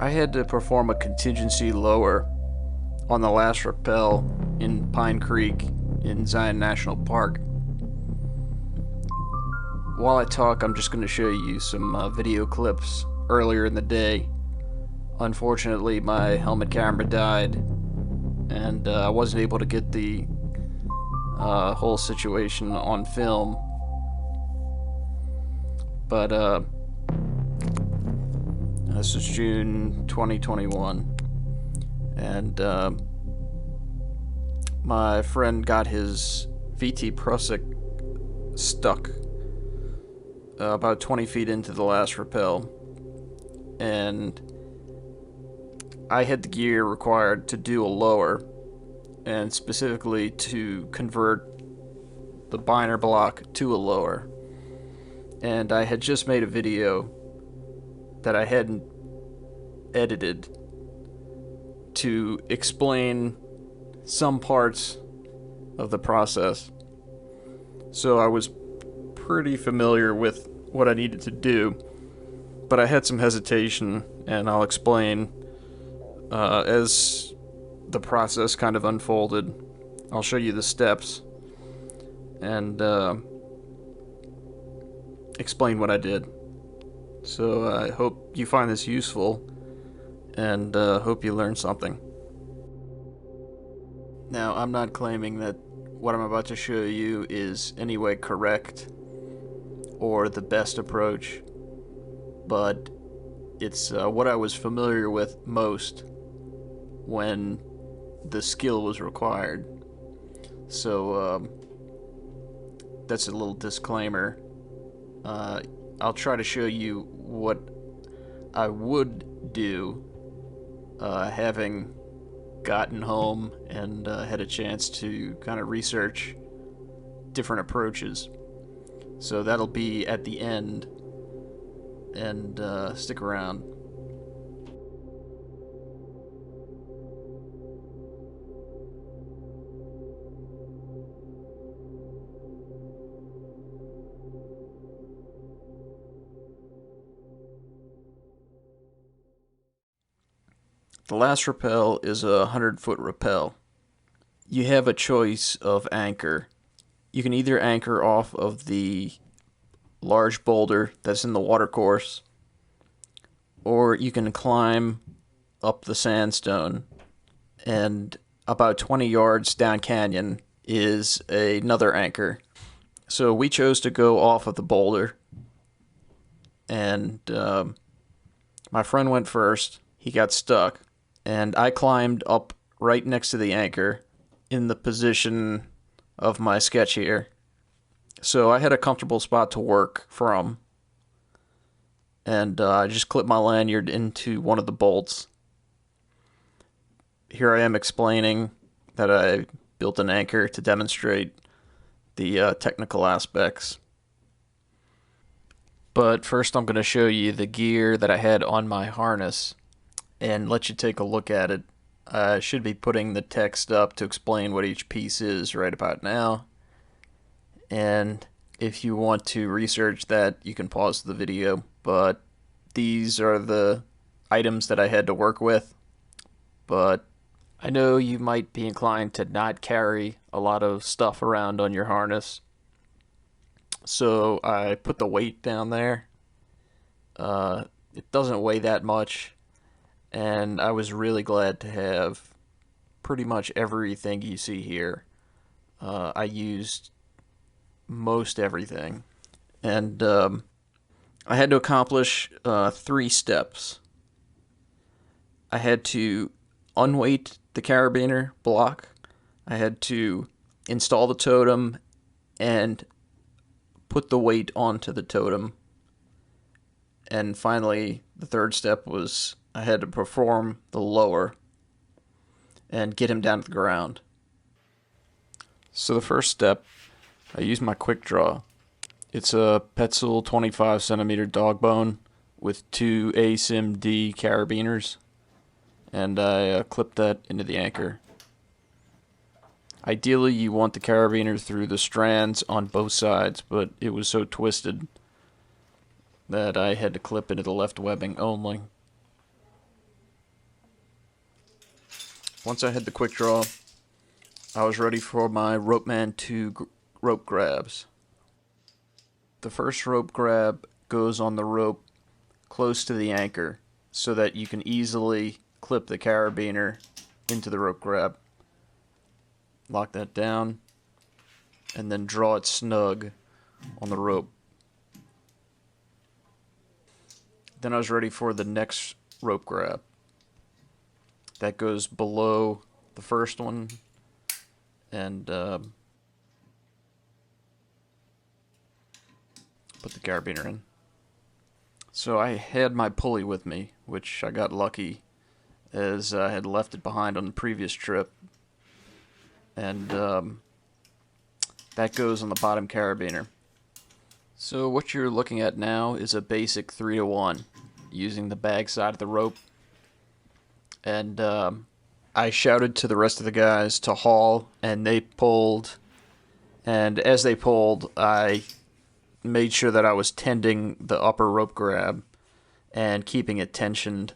I had to perform a contingency lower on the last rappel in Pine Creek in Zion National Park. While I talk, I'm just going to show you some video clips earlier in the day. Unfortunately, my helmet camera died, and I wasn't able to get the whole situation on film. But this is June 2021, and my friend got his VT Prussik stuck about 20 feet into the last rappel, and I had the gear required to do a lower, and specifically to convert the binder block to a lower. And I had just made a video that I hadn't edited to explain some parts of the process. So I was pretty familiar with what I needed to do, but I had some hesitation, and I'll explain as the process kind of unfolded. I'll show you the steps and explain what I did. So I hope you find this useful, and hope you learn something. Now, I'm not claiming that what I'm about to show you is any way correct or the best approach, but it's what I was familiar with most when the skill was required. So that's a little disclaimer. I'll try to show you what I would do having gotten home and had a chance to kind of research different approaches. So that'll be at the end, and stick around. The last rappel is a 100-foot rappel. You have a choice of anchor. You can either anchor off of the large boulder that's in the watercourse, or you can climb up the sandstone, and about 20 yards down canyon is another anchor. So we chose to go off of the boulder, and my friend went first. He got stuck, and I climbed up right next to the anchor in the position of my sketch here. So I had a comfortable spot to work from, and I just clipped my lanyard into one of the bolts. Here I am explaining that I built an anchor to demonstrate the technical aspects. But first I'm going to show you the gear that I had on my harness and let you take a look at it. I should be putting the text up to explain what each piece is right about now. And if you want to research that, you can pause the video. But these are the items that I had to work with. But I know you might be inclined to not carry a lot of stuff around on your harness. So I put the weight down there. It doesn't weigh that much. And I was really glad to have pretty much everything you see here. I used most everything. And I had to accomplish 3 steps. I had to unweight the carabiner block. I had to install the totem and put the weight onto the totem. And finally, the 3rd step was I had to perform the lower and get him down to the ground. So the first step, I used my quick draw. It's a Petzl 25 centimeter dog bone with 2 ASIM-D carabiners, and I clipped that into the anchor. Ideally, you want the carabiner through the strands on both sides, but it was so twisted that I had to clip into the left webbing only. Once I had the quick draw, I was ready for my Rope Man 2 rope grabs. The first rope grab goes on the rope close to the anchor so that you can easily clip the carabiner into the rope grab. Lock that down and then draw it snug on the rope. Then I was ready for the next rope grab. That goes below the first one and put the carabiner in. So I had my pulley with me, which I got lucky as I had left it behind on the previous trip. And that goes on the bottom carabiner. So what you're looking at now is a basic 3-to-1 using the bag side of the rope. And I shouted to the rest of the guys to haul, and they pulled. And as they pulled, I made sure that I was tending the upper rope grab and keeping it tensioned.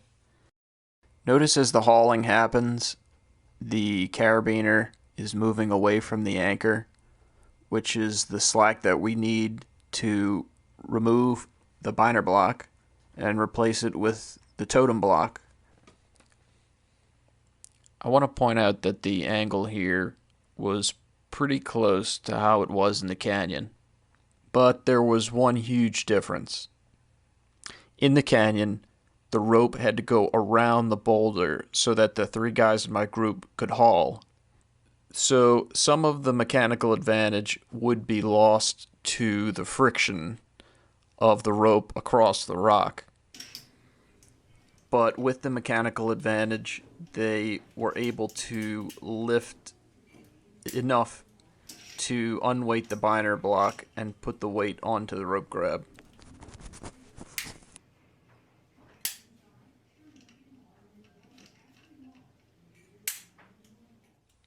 Notice as the hauling happens, the carabiner is moving away from the anchor, which is the slack that we need to remove the binder block and replace it with the totem block. I want to point out that the angle here was pretty close to how it was in the canyon, but there was one huge difference. In the canyon, the rope had to go around the boulder so that the 3 guys in my group could haul. So some of the mechanical advantage would be lost to the friction of the rope across the rock. But with the mechanical advantage, they were able to lift enough to unweight the binder block and put the weight onto the rope grab.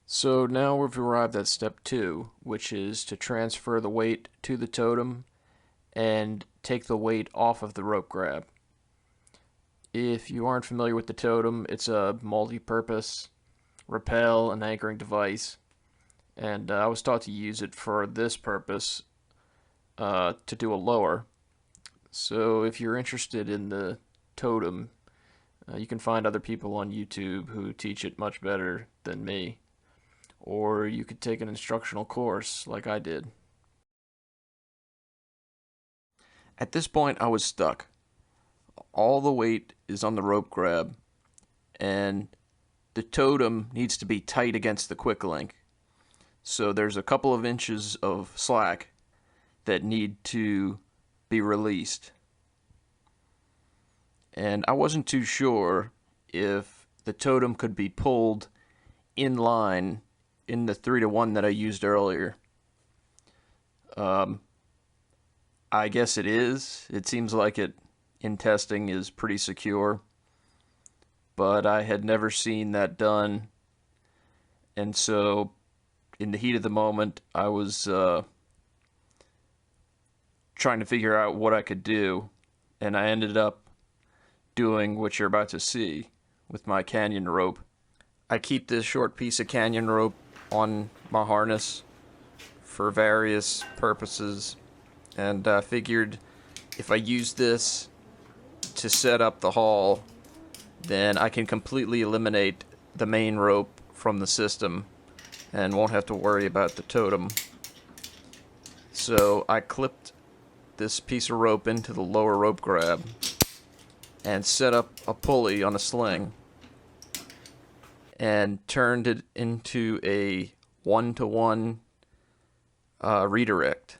So now we've arrived at step 2, which is to transfer the weight to the totem and take the weight off of the rope grab. If you aren't familiar with the totem, it's a multi-purpose rappel and anchoring device, and I was taught to use it for this purpose to do a lower. So if you're interested in the totem, you can find other people on YouTube who teach it much better than me, or you could take an instructional course like I did. At this point I was stuck. All the weight is on the rope grab, and the totem needs to be tight against the quick link. So there's a couple of inches of slack that need to be released. And I wasn't too sure if the totem could be pulled in line in the 3-to-1 that I used earlier. I guess it is. It seems like it in testing is pretty secure, but I had never seen that done, and so in the heat of the moment I was trying to figure out what I could do, and I ended up doing what you're about to see with my canyon rope. I keep this short piece of canyon rope on my harness for various purposes, and I figured if I use this to set up the haul, then I can completely eliminate the main rope from the system and won't have to worry about the totem. So I clipped this piece of rope into the lower rope grab and set up a pulley on a sling and turned it into a 1-to-1 redirect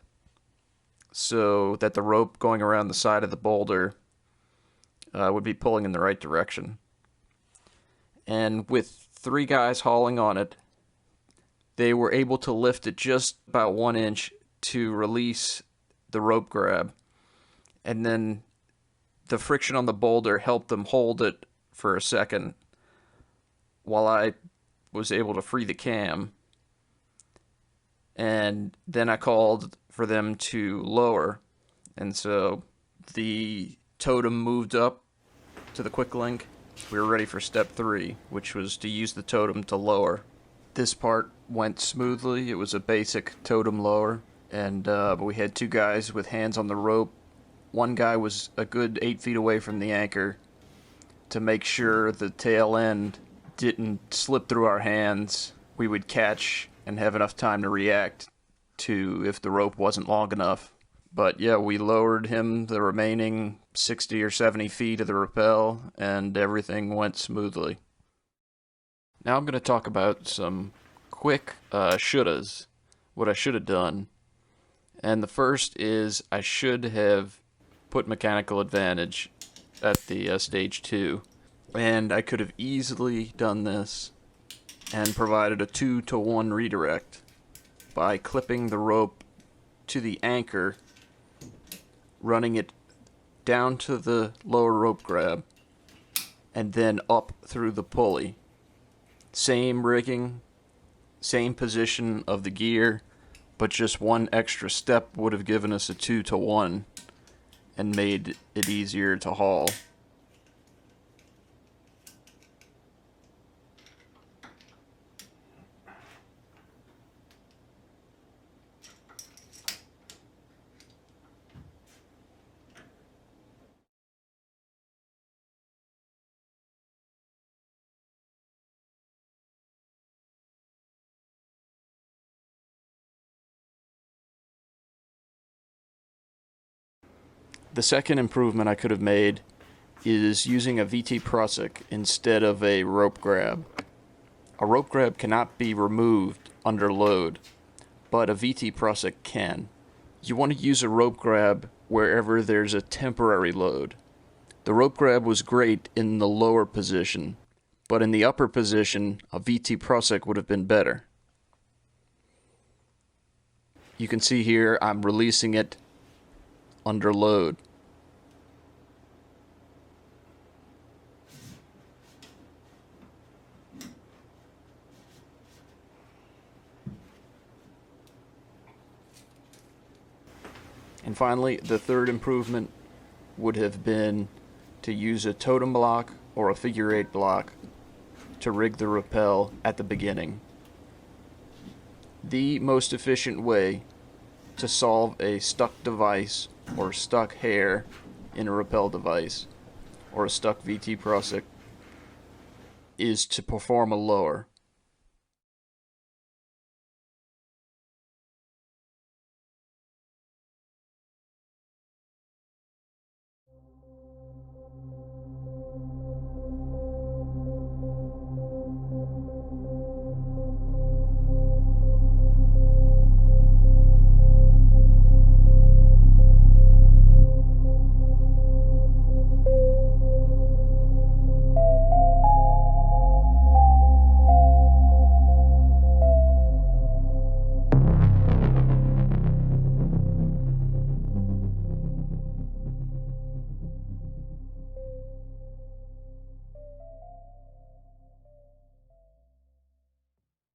so that the rope going around the side of the boulder would be pulling in the right direction. And with 3 guys hauling on it, they were able to lift it just about 1 inch to release the rope grab, and then the friction on the boulder helped them hold it for a second while I was able to free the cam, and then I called for them to lower, and so the totem moved up to the quick link we were ready for step 3, which was to use the totem to lower. This part went smoothly. It was a basic totem lower, and but we had 2 guys with hands on the rope. One guy was a good 8 feet away from the anchor to make sure the tail end didn't slip through our hands. We would catch and have enough time to react to if the rope wasn't long enough. But yeah, we lowered him the remaining 60 or 70 feet of the rappel, and everything went smoothly. Now I'm going to talk about some quick shouldas, what I should have done. And the first is I should have put mechanical advantage at the stage 2. And I could have easily done this and provided a 2-to-1 redirect by clipping the rope to the anchor, running it down to the lower rope grab, and then up through the pulley. Same rigging, same position of the gear, but just one extra step would have given us a 2-to-1 and made it easier to haul. The second improvement I could have made is using a VT Prussik instead of a rope grab. A rope grab cannot be removed under load, but a VT Prussik can. You want to use a rope grab wherever there's a temporary load. The rope grab was great in the lower position, but in the upper position, a VT Prussik would have been better. You can see here I'm releasing it under load. And finally, the third improvement would have been to use a totem block or a figure 8 block to rig the rappel at the beginning. The most efficient way to solve a stuck device or stuck hair in a rappel device or a stuck VT Prussik is to perform a lower.